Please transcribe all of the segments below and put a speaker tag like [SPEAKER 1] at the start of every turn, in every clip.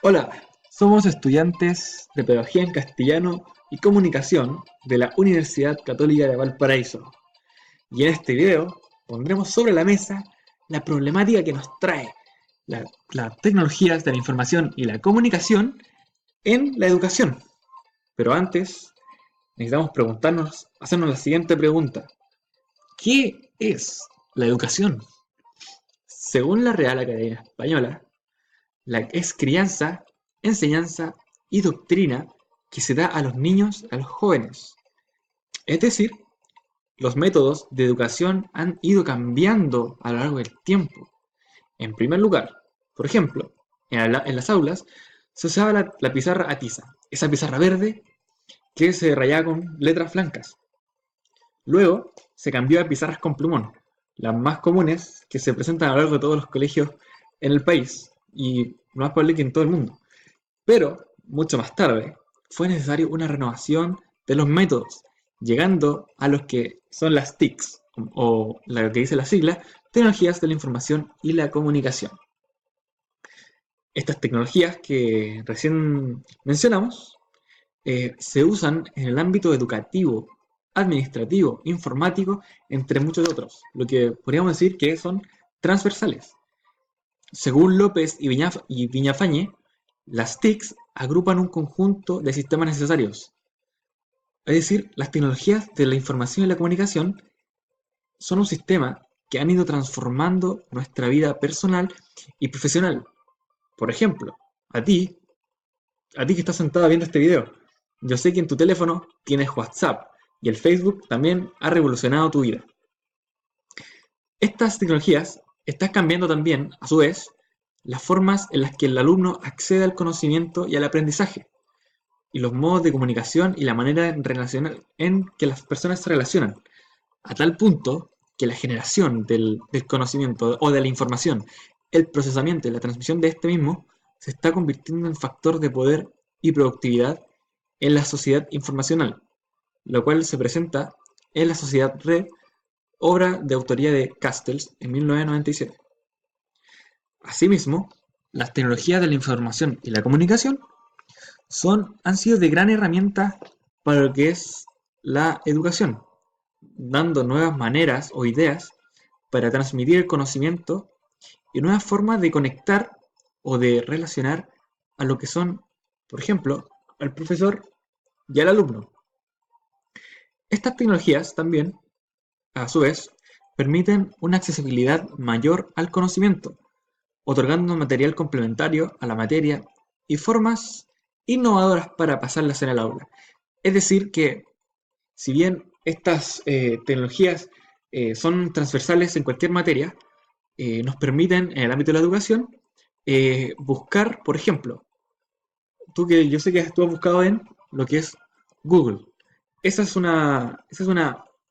[SPEAKER 1] Hola, somos estudiantes de Pedagogía en Castellano y Comunicación de la Universidad Católica de Valparaíso. Y en este video pondremos sobre la mesa la problemática que nos trae las tecnologías de la información y la comunicación en la educación. Pero antes, necesitamos hacernos la siguiente pregunta. ¿Qué es la educación? Según la Real Academia Española, la es crianza, enseñanza y doctrina que se da a los niños, a los jóvenes. Es decir, los métodos de educación han ido cambiando a lo largo del tiempo. En primer lugar, por ejemplo, en las aulas se usaba la pizarra a tiza, esa pizarra verde que se rayaba con letras blancas. Luego se cambió a pizarras con plumón, las más comunes que se presentan a lo largo de todos los colegios en el país y lo más probable que en todo el mundo. Pero, mucho más tarde, fue necesario una renovación de los métodos, llegando a los que son las TICs, o lo que dice la sigla, Tecnologías de la Información y la Comunicación. Estas tecnologías que recién mencionamos se usan en el ámbito educativo, administrativo, informático, entre muchos otros, lo que podríamos decir que son transversales. Según López y Viñafañe, las TICs agrupan un conjunto de sistemas necesarios. Es decir, las tecnologías de la información y la comunicación son un sistema que han ido transformando nuestra vida personal y profesional. Por ejemplo, a ti, a ti que estás sentada viendo este video, yo sé que en tu teléfono tienes WhatsApp y el Facebook también ha revolucionado tu vida. Estas tecnologías están cambiando también, a su vez, las formas en las que el alumno accede al conocimiento y al aprendizaje, y los modos de comunicación y la manera en que las personas se relacionan, a tal punto que la generación del conocimiento o de la información, el procesamiento y la transmisión de este mismo se está convirtiendo en factor de poder y productividad en la sociedad informacional, lo cual se presenta en la sociedad red, obra de autoría de Castells en 1997. Asimismo, las tecnologías de la información y la comunicación han sido de gran herramienta para lo que es la educación, dando nuevas maneras o ideas para transmitir el conocimiento y nuevas formas de conectar o de relacionar a lo que son, por ejemplo, al profesor y al alumno. Estas tecnologías también, a su vez, permiten una accesibilidad mayor al conocimiento, otorgando material complementario a la materia y formas innovadoras para pasarlas en el aula. Es decir, que si bien estas tecnologías son transversales en cualquier materia, nos permiten en el ámbito de la educación buscar, por ejemplo, yo sé que tú has buscado en lo que es Google. Esa es una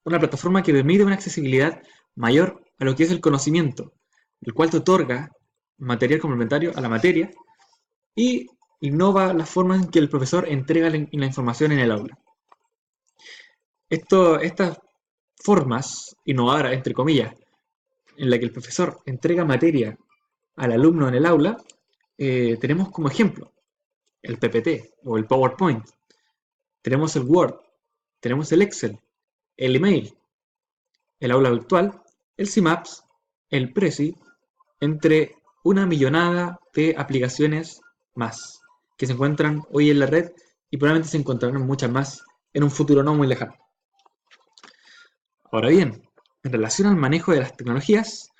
[SPEAKER 1] plataforma que permite una accesibilidad mayor a lo que es el conocimiento, el cual te otorga material complementario a la materia y innova la forma en que el profesor entrega la información en el aula. Estas formas innovadoras, entre comillas, en la que el profesor entrega materia al alumno en el aula, tenemos como ejemplo el PPT o el PowerPoint, tenemos el Word, tenemos el Excel, el email, el aula virtual, el CMAPS, el Prezi, entre una millonada de aplicaciones más que se encuentran hoy en la red y probablemente se encontrarán muchas más en un futuro no muy lejano. Ahora bien, en relación al manejo de las tecnologías,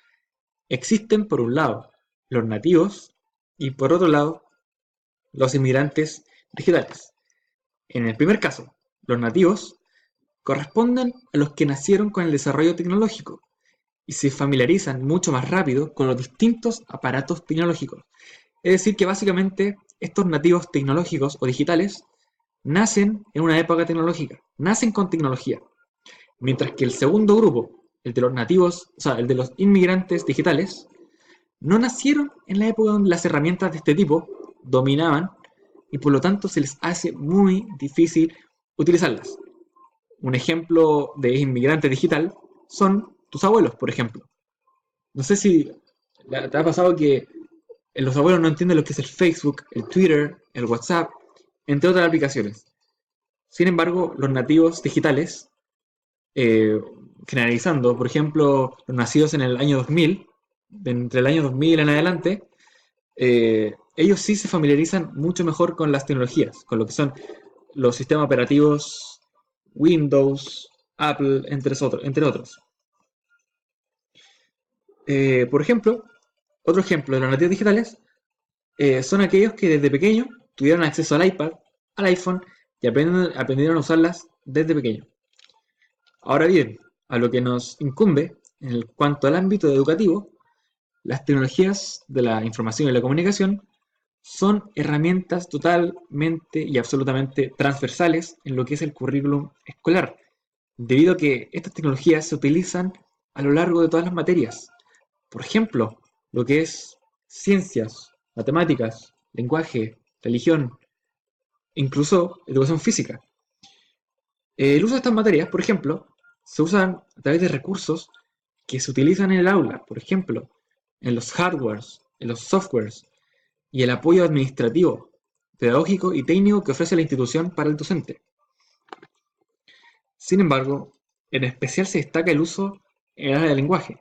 [SPEAKER 1] existen por un lado los nativos y por otro lado los inmigrantes digitales. En el primer caso, los nativos corresponden a los que nacieron con el desarrollo tecnológico y se familiarizan mucho más rápido con los distintos aparatos tecnológicos. Es decir, que básicamente estos nativos tecnológicos o digitales nacen en una época tecnológica, nacen con tecnología. Mientras que el segundo grupo, el de los nativos, o sea, el de los inmigrantes digitales, no nacieron en la época donde las herramientas de este tipo dominaban y por lo tanto se les hace muy difícil utilizarlas. Un ejemplo de inmigrante digital son tus abuelos, por ejemplo. No sé si te ha pasado que Los abuelos no entienden lo que es el Facebook, el Twitter, el WhatsApp, entre otras aplicaciones. Sin embargo, los nativos digitales, eh, generalizando, por ejemplo, los nacidos en el año 2000, entre el año 2000 en adelante, ellos sí se familiarizan mucho mejor con las tecnologías, con lo que son los sistemas operativos Windows, Apple, entre otros. Por ejemplo, otro ejemplo de los nativos digitales son aquellos que desde pequeño tuvieron acceso al iPad, al iPhone y aprendieron a usarlas desde pequeño. Ahora bien, a lo que nos incumbe en cuanto al ámbito educativo, las tecnologías de la información y la comunicación son herramientas totalmente y absolutamente transversales en lo que es el currículum escolar, debido a que estas tecnologías se utilizan a lo largo de todas las materias. Por ejemplo, lo que es ciencias, matemáticas, lenguaje, religión, incluso educación física. El uso de estas materias, por ejemplo, se usan a través de recursos que se utilizan en el aula, por ejemplo, en los hardwares, en los softwares y el apoyo administrativo, pedagógico y técnico que ofrece la institución para el docente. Sin embargo, en especial se destaca el uso en el área del lenguaje,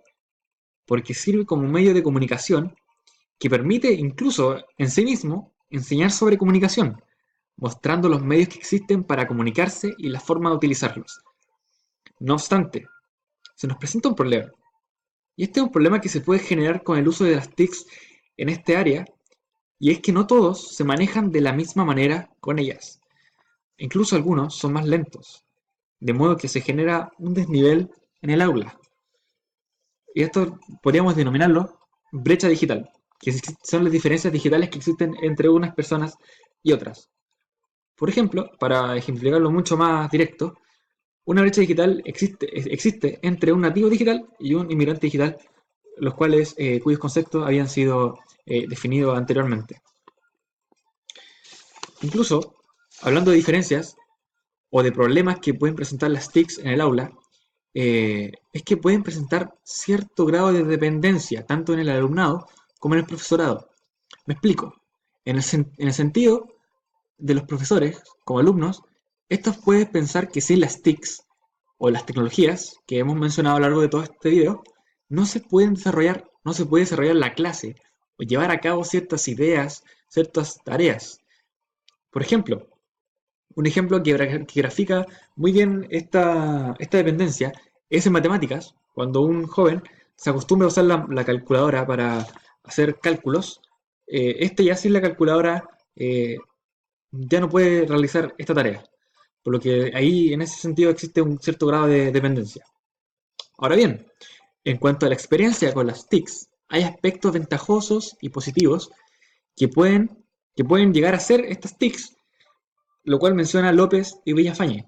[SPEAKER 1] porque sirve como medio de comunicación que permite incluso en sí mismo enseñar sobre comunicación, mostrando los medios que existen para comunicarse y la forma de utilizarlos. No obstante, se nos presenta un problema, y este es un problema que se puede generar con el uso de las TICs en este área, y es que no todos se manejan de la misma manera con ellas. Incluso algunos son más lentos, de modo que se genera un desnivel en el aula. Y esto podríamos denominarlo brecha digital, que son las diferencias digitales que existen entre unas personas y otras. Por ejemplo, para ejemplificarlo mucho más directo, una brecha digital existe entre un nativo digital y un inmigrante digital, los cuales, cuyos conceptos habían sido definidos anteriormente. Incluso, hablando de diferencias o de problemas que pueden presentar las TICs en el aula, es que pueden presentar cierto grado de dependencia, tanto en el alumnado como en el profesorado. Me explico. En el sentido de los profesores, como alumnos, estos pueden pensar que sin las TICs o las tecnologías que hemos mencionado a lo largo de todo este video, no se puede desarrollar la clase o llevar a cabo ciertas ideas, ciertas tareas. Por ejemplo, un ejemplo que grafica muy bien esta dependencia es en matemáticas, cuando un joven se acostumbra a usar la calculadora para hacer cálculos, este ya sin la calculadora ya no puede realizar esta tarea. Por lo que ahí en ese sentido existe un cierto grado de dependencia. Ahora bien, en cuanto a la experiencia con las TICs, hay aspectos ventajosos y positivos que pueden, que pueden llegar a ser estas TICs, lo cual menciona López y Villafañe.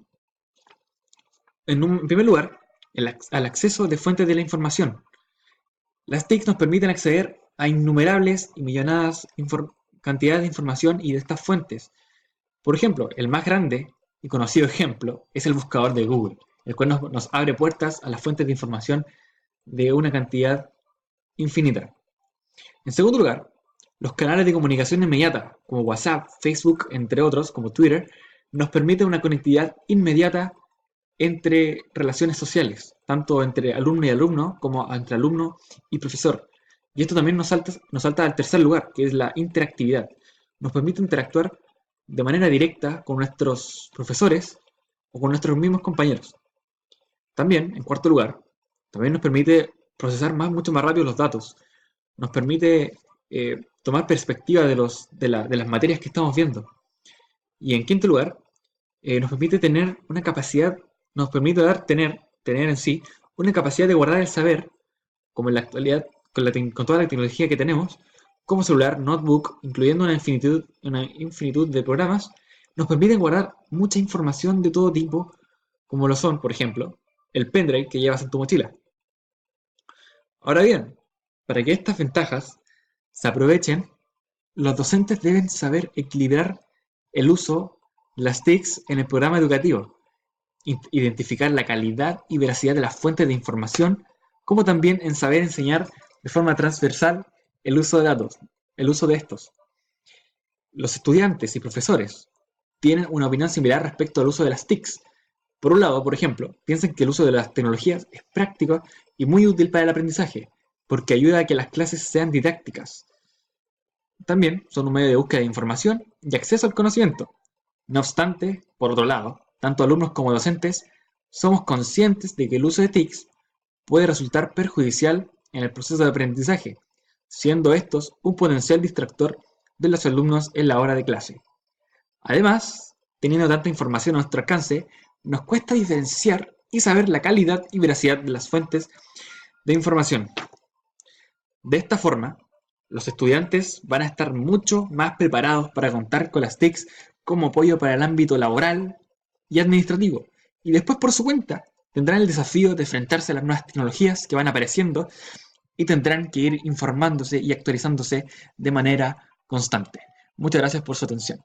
[SPEAKER 1] En primer lugar, al acceso de fuentes de la información. Las TICs nos permiten acceder a innumerables y millonadas cantidades de información y de estas fuentes. Por ejemplo, el más grande y conocido ejemplo es el buscador de Google, el cual nos abre puertas a las fuentes de información de una cantidad infinita. En segundo lugar, los canales de comunicación inmediata, como WhatsApp, Facebook, entre otros, como Twitter, nos permiten una conectividad inmediata entre relaciones sociales, tanto entre alumno y alumno como entre alumno y profesor. Y esto también nos salta al tercer lugar, que es la interactividad. Nos permite interactuar de manera directa con nuestros profesores o con nuestros mismos compañeros. También, en cuarto lugar, también nos permite procesar mucho más rápido los datos. Nos permite tomar perspectiva de las materias que estamos viendo. Y en quinto lugar, nos permite tener una capacidad, nos permite tener en sí una capacidad de guardar el saber, como en la actualidad, con toda la tecnología que tenemos, como celular, notebook, incluyendo una infinitud de programas, nos permiten guardar mucha información de todo tipo, como lo son, por ejemplo, el pendrive que llevas en tu mochila. Ahora bien, para que estas ventajas se aprovechen, los docentes deben saber equilibrar el uso de las TICs en el programa educativo, identificar la calidad y veracidad de las fuentes de información, como también en saber enseñar de forma transversal el uso de datos. el uso de estos. Los estudiantes y profesores tienen una opinión similar respecto al uso de las TICs. Por un lado, por ejemplo, piensan que el uso de las tecnologías es práctico y muy útil para el aprendizaje, porque ayuda a que las clases sean didácticas. También son un medio de búsqueda de información y acceso al conocimiento. No obstante, por otro lado, tanto alumnos como docentes somos conscientes de que el uso de TICs puede resultar perjudicial en el proceso de aprendizaje, siendo estos un potencial distractor de los alumnos en la hora de clase. Además, teniendo tanta información a nuestro alcance, nos cuesta diferenciar y saber la calidad y veracidad de las fuentes de información. De esta forma, los estudiantes van a estar mucho más preparados para contar con las TICs como apoyo para el ámbito laboral y administrativo. Y después, por su cuenta, tendrán el desafío de enfrentarse a las nuevas tecnologías que van apareciendo y tendrán que ir informándose y actualizándose de manera constante. Muchas gracias por su atención.